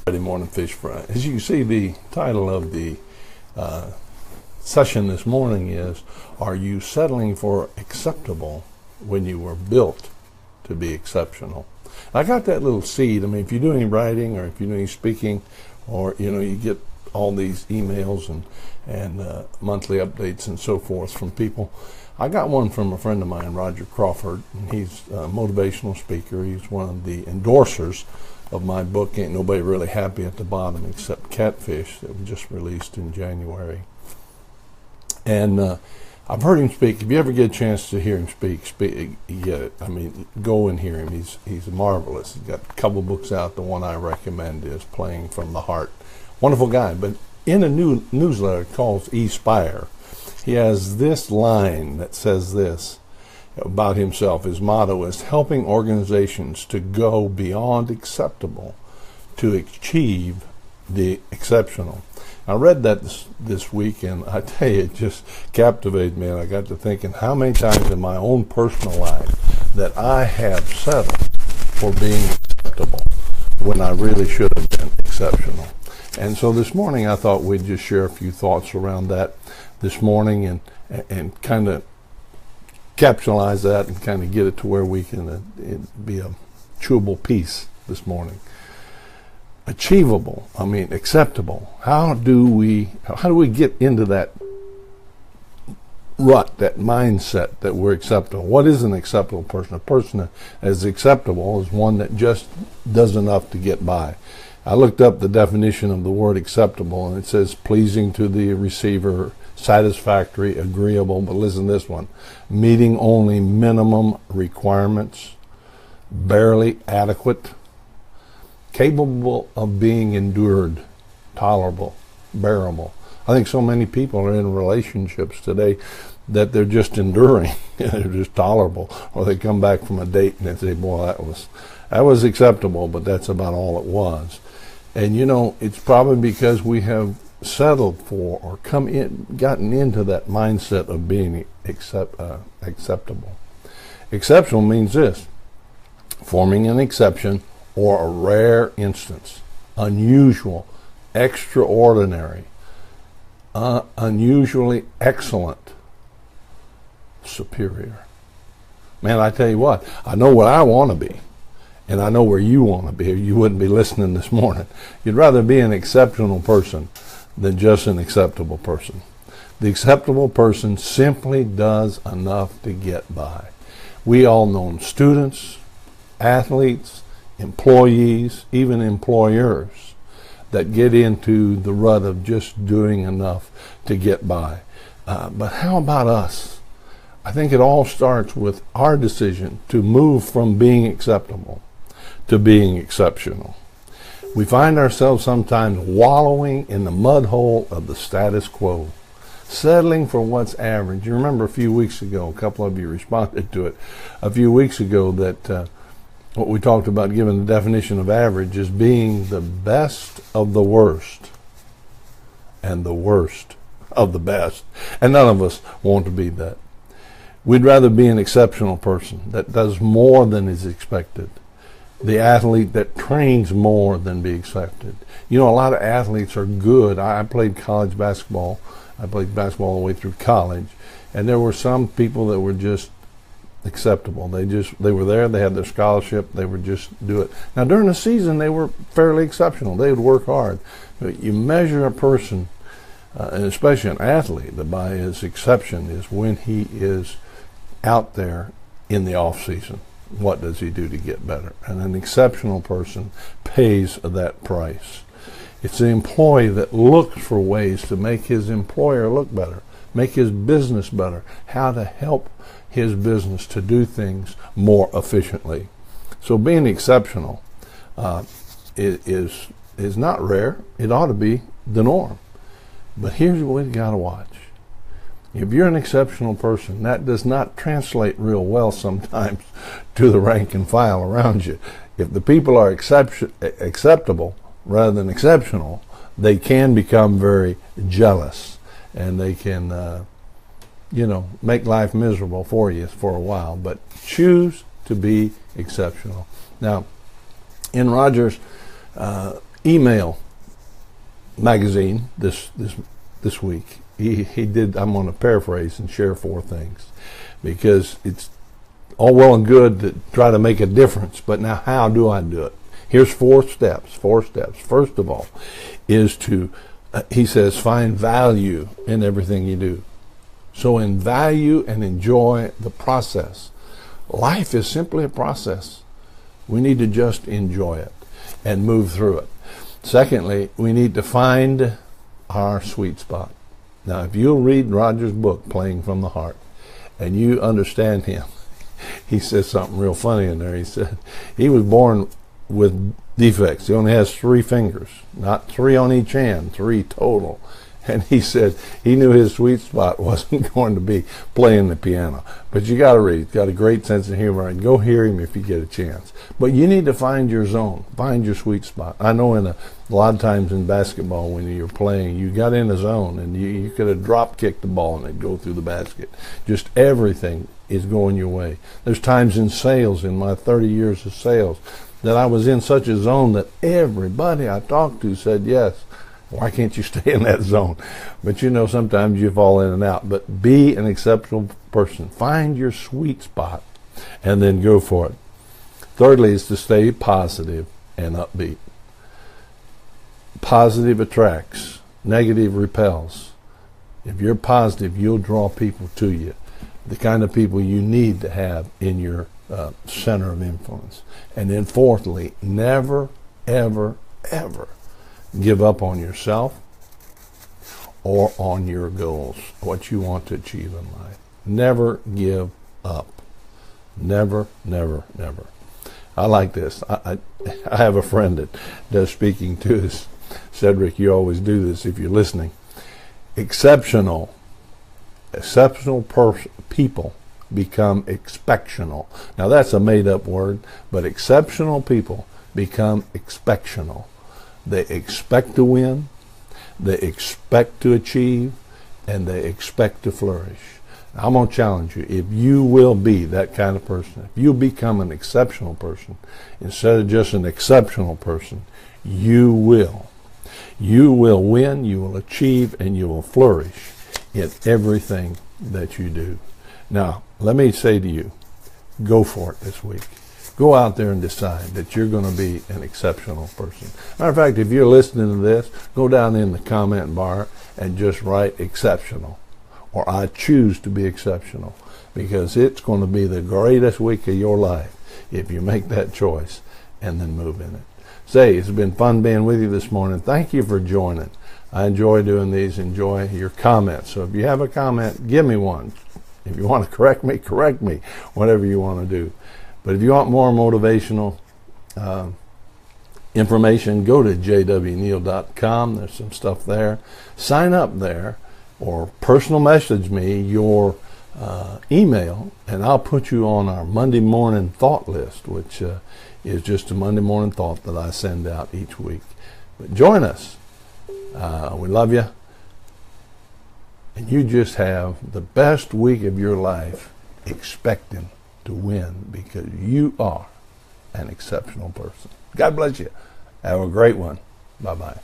Friday Morning Fish Fry. As you can see, the title of the session this morning is, are you settling for acceptable when you were built to be exceptional? I got that little seed. I mean, if you do any writing or if you do any speaking, or you get all these emails and monthly updates and so forth from people. I got one from a friend of mine, Roger Crawford, and he's a motivational speaker. He's one of the endorsers of my book, Ain't Nobody Really Happy at the Bottom Except Catfish, that we just released in January. And I've heard him speak. If you ever get a chance to hear him speak, you get it. I mean, go and hear him. He's marvelous. He's got a couple books out. The one I recommend is Playing from the Heart. Wonderful guy. But in a new newsletter called eSpire, he has this line that says this about himself. His motto is helping organizations to go beyond acceptable to achieve the exceptional. I read that this week, and I tell you, it just captivated me, and I got to thinking how many times in my own personal life that I have settled for being acceptable when I really should have been exceptional. And so this morning I thought we'd just share a few thoughts around that this morning and kind of capsulize that and kind of get it to where we can be a chewable piece this morning. Achievable, acceptable. How do we get into that rut, that mindset that we're acceptable? What is an acceptable person? A person that is acceptable is one that just does enough to get by. I looked up the definition of the word acceptable, and it says pleasing to the receiver, satisfactory, agreeable, but listen to this one, meeting only minimum requirements, barely adequate, capable of being endured, tolerable, bearable. I think so many people are in relationships today that they're just enduring, they're just tolerable, or they come back from a date and they say, boy, that was acceptable, but that's about all it was. And it's probably because we have settled for or gotten into that mindset of being acceptable. Exceptional means this: forming an exception or a rare instance, unusual, extraordinary, unusually excellent, superior. Man, I tell you what, I know what I want to be. And I know where you want to be, or you wouldn't be listening this morning. You'd rather be an exceptional person than just an acceptable person. The acceptable person simply does enough to get by. We all know students, athletes, employees, even employers that get into the rut of just doing enough to get by. But how about us? I think it all starts with our decision to move from being acceptable to being exceptional. We find ourselves sometimes wallowing in the mud hole of the status quo, settling for what's average. You remember a few weeks ago, a couple of you responded to it, a few weeks ago, that what we talked about, given the definition of average, is being the best of the worst and the worst of the best. And none of us want to be that. We'd rather be an exceptional person that does more than is expected. The athlete that trains more than be expected. A lot of athletes are good. I played college basketball. I played basketball all the way through college. And there were some people that were just acceptable. They were there. They had their scholarship. They would just do it. Now, during the season, they were fairly exceptional. They would work hard. But you measure a person, and especially an athlete, that by his exception is when he is out there in the off season. What does he do to get better? And an exceptional person pays that price. It's the employee that looks for ways to make his employer look better, make his business better, how to help his business to do things more efficiently. So being exceptional is not rare. It ought to be the norm. But here's what we've got to watch. If you're an exceptional person, that does not translate real well sometimes to the rank and file around you. If the people are acceptable rather than exceptional, they can become very jealous, and they can, make life miserable for you for a while. But choose to be exceptional. Now, in Roger's email magazine this week. He did. I'm going to paraphrase and share 4 things, because it's all well and good to try to make a difference, but now how do I do it? Here's 4 steps. 4 steps. First of all, is to he says, find value in everything you do. So in value and enjoy the process. Life is simply a process. We need to just enjoy it and move through it. Secondly, we need to find our sweet spot. Now, if you'll read Roger's book, Playing from the Heart, and you understand him, he says something real funny in there. He said he was born with defects. He only has 3 fingers, not 3 on each hand, 3 total. And he said he knew his sweet spot wasn't going to be playing the piano. But you got to read. He's got a great sense of humor, and go hear him if you get a chance. But you need to find your zone, find your sweet spot. I know a lot of times in basketball when you're playing, you got in a zone, and you could have drop kicked the ball and it'd go through the basket. Just everything is going your way. There's times in sales, in my 30 years of sales, that I was in such a zone that everybody I talked to said, yes, why can't you stay in that zone? But you know, sometimes you fall in and out. But be an exceptional person. Find your sweet spot and then go for it. Thirdly is to stay positive and upbeat. Positive attracts, negative repels. If you're positive, you'll draw people to you, the kind of people you need to have in your center of influence. And then fourthly, never, ever, ever give up on yourself or on your goals, what you want to achieve in life. Never give up. Never, never, never. I like this. I have a friend that does speaking too. Cedric, you always do this if you're listening. Exceptional people become expectional. Now that's a made-up word, but exceptional people become expectional. They expect to win, they expect to achieve, and they expect to flourish. I'm going to challenge you. If you will be that kind of person, if you become an exceptional person instead of just an exceptional person, you will. You will win, you will achieve, and you will flourish in everything that you do. Now, let me say to you, go for it this week. Go out there and decide that you're going to be an exceptional person. Matter of fact, if you're listening to this, go down in the comment bar and just write exceptional, or I choose to be exceptional, because it's going to be the greatest week of your life if you make that choice and then move in it. Say, it's been fun being with you this morning. Thank you for joining. I enjoy doing these, enjoy your comments. So if you have a comment, give me one. If you want to correct me, whatever you want to do. But if you want more motivational information, go to jwneal.com. There's some stuff there. Sign up there, or personal message me your email, and I'll put you on our Monday morning thought list, which is just a Monday morning thought that I send out each week. But join us. We love you. And you just have the best week of your life, expecting to win, because you are an exceptional person. God bless you. Have a great one. Bye-bye.